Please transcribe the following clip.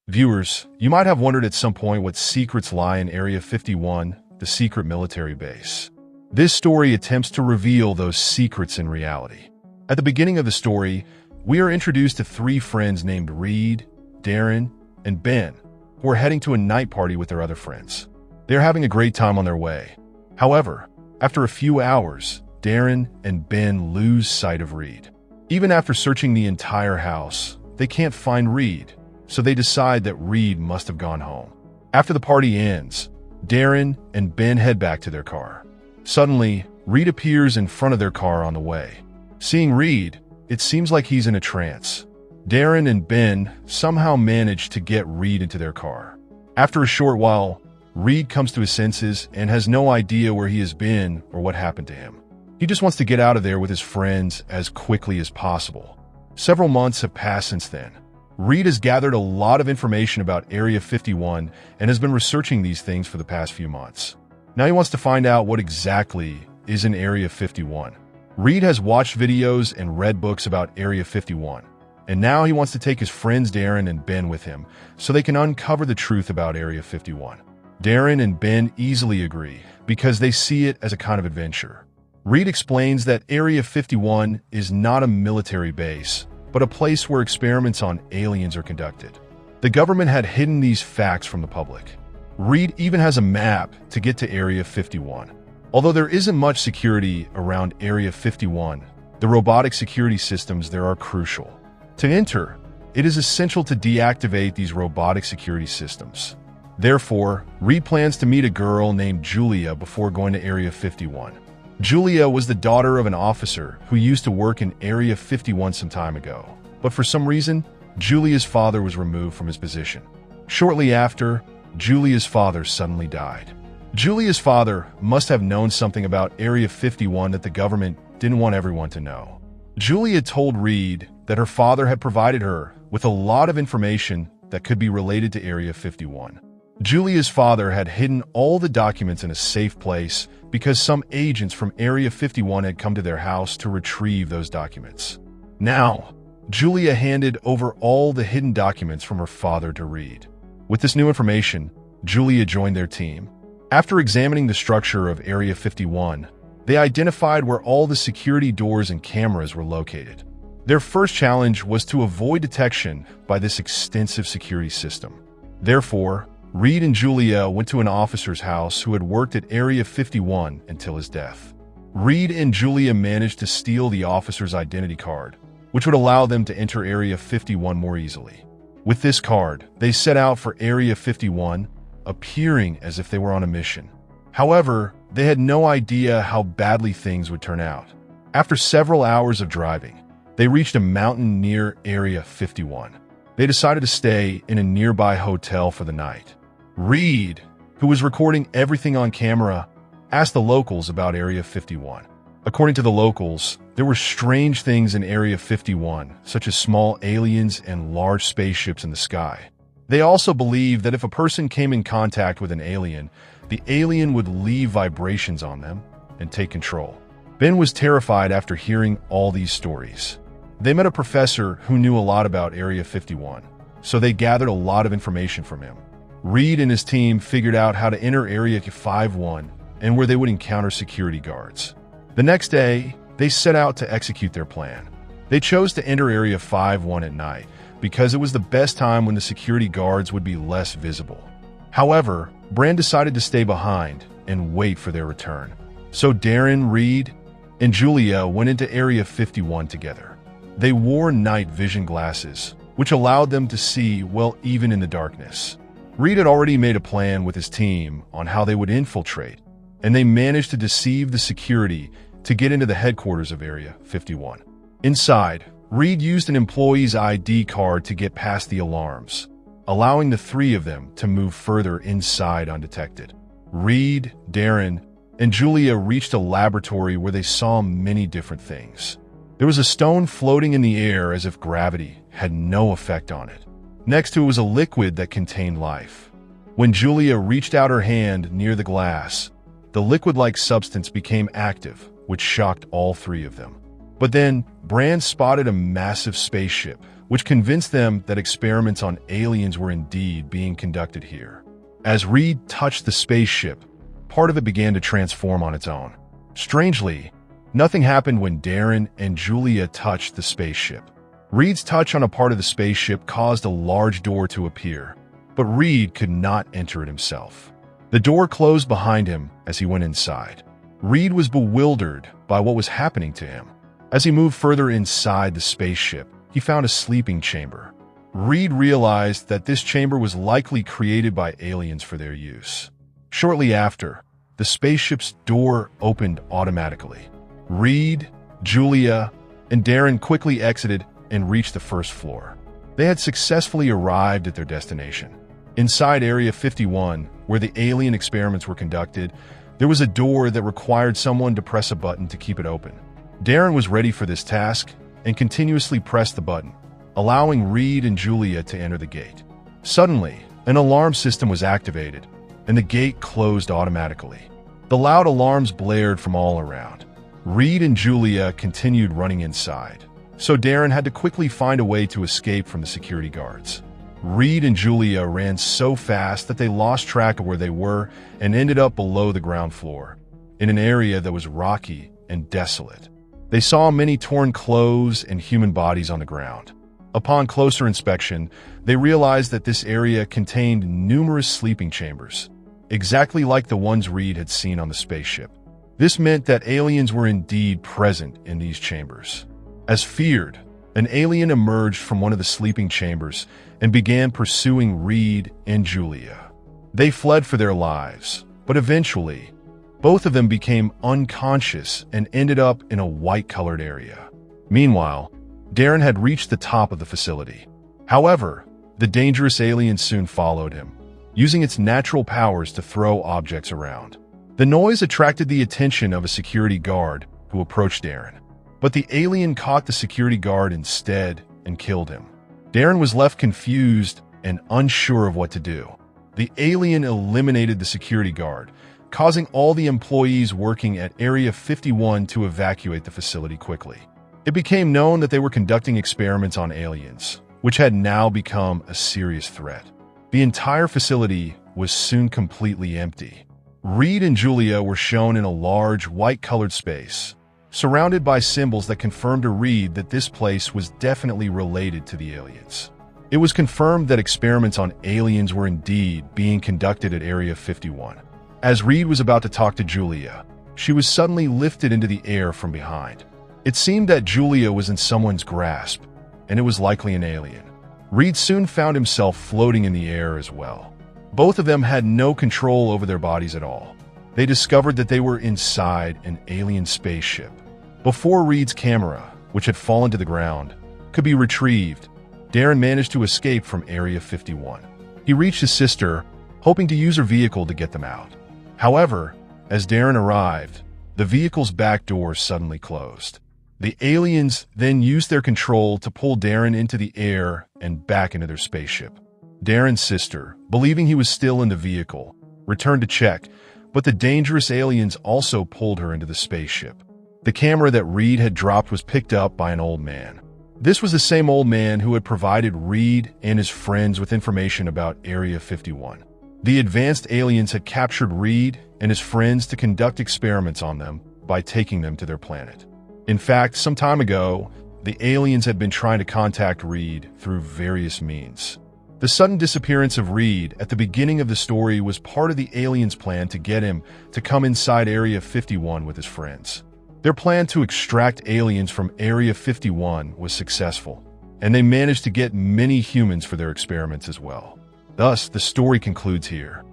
Viewers, you might have wondered at some point what secrets lie in Area 51, the secret military base. This story attempts to reveal those secrets in reality. At the beginning of the story, we are introduced to three friends named Reed, Darren, and Ben, who are heading to a night party with their other friends. They are having a great time on their way. However, after a few hours, Darren and Ben lose sight of Reed. Even after searching the entire house, they can't find Reed, so they decide that Reed must have gone home. After the party ends, Darren and Ben head back to their car. Suddenly, Reed appears in front of their car on the way. Seeing Reed, it seems like he's in a trance. Darren and Ben somehow manage to get Reed into their car. After a short while, Reed comes to his senses and has no idea where he has been or what happened to him. He just wants to get out of there with his friends as quickly as possible. Several months have passed since then. Reed has gathered a lot of information about Area 51 and has been researching these things for the past few months. Now he wants to find out what exactly is in Area 51. Reed has watched videos and read books about Area 51, and now he wants to take his friends Darren and Ben with him so they can uncover the truth about Area 51. Darren and Ben easily agree because they see it as a kind of adventure. Reed explains that Area 51 is not a military base, but a place where experiments on aliens are conducted. The government had hidden these facts from the public. Reed even has a map to get to Area 51. Although there isn't much security around Area 51, the robotic security systems there are crucial. To enter, it is essential to deactivate these robotic security systems. Therefore, Reed plans to meet a girl named Julia before going to Area 51. Julia was the daughter of an officer who used to work in Area 51 some time ago, but for some reason, Julia's father was removed from his position. Shortly after, Julia's father suddenly died. Julia's father must have known something about Area 51 that the government didn't want everyone to know. Julia told Reed that her father had provided her with a lot of information that could be related to Area 51. Julia's father had hidden all the documents in a safe place because some agents from Area 51 had come to their house to retrieve those documents. Now, Julia handed over all the hidden documents from her father to Reed. With this new information, Julia joined their team. After examining the structure of Area 51, they identified where all the security doors and cameras were located. Their first challenge was to avoid detection by this extensive security system. Therefore, Reed and Julia went to an officer's house who had worked at Area 51 until his death. Reed and Julia managed to steal the officer's identity card, which would allow them to enter Area 51 more easily. With this card, they set out for Area 51, appearing as if they were on a mission. However, they had no idea how badly things would turn out. After several hours of driving, they reached a mountain near Area 51. They decided to stay in a nearby hotel for the night. Reed, who was recording everything on camera, asked the locals about Area 51. According to the locals, there were strange things in Area 51, such as small aliens and large spaceships in the sky. They also believed that if a person came in contact with an alien, the alien would leave vibrations on them and take control. Ben was terrified after hearing all these stories. They met a professor who knew a lot about Area 51, so they gathered a lot of information from him. Reed and his team figured out how to enter Area 51 and where they would encounter security guards. The next day, they set out to execute their plan. They chose to enter Area 51 at night because it was the best time when the security guards would be less visible. However, Brand decided to stay behind and wait for their return. So Darren, Reed, and Julia went into Area 51 together. They wore night vision glasses, which allowed them to see well even in the darkness. Reed had already made a plan with his team on how they would infiltrate, and they managed to deceive the security to get into the headquarters of Area 51. Inside, Reed used an employee's ID card to get past the alarms, allowing the three of them to move further inside undetected. Reed, Darren, and Julia reached a laboratory where they saw many different things. There was a stone floating in the air as if gravity had no effect on it. Next to it was a liquid that contained life. When Julia reached out her hand near the glass, the liquid-like substance became active, which shocked all three of them. But then, Brand spotted a massive spaceship which convinced them that experiments on aliens were indeed being conducted here. As Reed touched the spaceship, part of it began to transform on its own. Strangely, nothing happened when Darren and Julia touched the spaceship. Reed's touch on a part of the spaceship caused a large door to appear, but Reed could not enter it himself. The door closed behind him as he went inside. Reed was bewildered by what was happening to him. As he moved further inside the spaceship, he found a sleeping chamber. Reed realized that this chamber was likely created by aliens for their use. Shortly after, the spaceship's door opened automatically. Reed, Julia, and Darren quickly exited and reached the first floor. They had successfully arrived at their destination. Inside Area 51, where the alien experiments were conducted, there was a door that required someone to press a button to keep it open. Darren was ready for this task and continuously pressed the button, allowing Reed and Julia to enter the gate. Suddenly, an alarm system was activated, and the gate closed automatically. The loud alarms blared from all around. Reed and Julia continued running inside, so Darren had to quickly find a way to escape from the security guards. Reed and Julia ran so fast that they lost track of where they were and ended up below the ground floor, in an area that was rocky and desolate. They saw many torn clothes and human bodies on the ground. Upon closer inspection, they realized that this area contained numerous sleeping chambers, exactly like the ones Reed had seen on the spaceship. This meant that aliens were indeed present in these chambers. As feared, an alien emerged from one of the sleeping chambers and began pursuing Reed and Julia. They fled for their lives, but eventually, both of them became unconscious and ended up in a white-colored area. Meanwhile, Darren had reached the top of the facility. However, the dangerous alien soon followed him, using its natural powers to throw objects around. The noise attracted the attention of a security guard who approached Darren, but the alien caught the security guard instead and killed him. Darren was left confused and unsure of what to do. The alien eliminated the security guard, causing all the employees working at Area 51 to evacuate the facility quickly. It became known that they were conducting experiments on aliens, which had now become a serious threat. The entire facility was soon completely empty. Reed and Julia were shown in a large, white-colored space, surrounded by symbols that confirmed to Reed that this place was definitely related to the aliens. It was confirmed that experiments on aliens were indeed being conducted at Area 51. As Reed was about to talk to Julia, she was suddenly lifted into the air from behind. It seemed that Julia was in someone's grasp, and it was likely an alien. Reed soon found himself floating in the air as well. Both of them had no control over their bodies at all. They discovered that they were inside an alien spaceship. Before Reed's camera, which had fallen to the ground, could be retrieved, Darren managed to escape from Area 51. He reached his sister, hoping to use her vehicle to get them out. However, as Darren arrived, the vehicle's back door suddenly closed. The aliens then used their control to pull Darren into the air and back into their spaceship. Darren's sister, believing he was still in the vehicle, returned to check, but the dangerous aliens also pulled her into the spaceship. The camera that Reed had dropped was picked up by an old man. This was the same old man who had provided Reed and his friends with information about Area 51. The advanced aliens had captured Reed and his friends to conduct experiments on them by taking them to their planet. In fact, some time ago, the aliens had been trying to contact Reed through various means. The sudden disappearance of Reed at the beginning of the story was part of the aliens' plan to get him to come inside Area 51 with his friends. Their plan to extract aliens from Area 51 was successful, and they managed to get many humans for their experiments as well. Thus, the story concludes here.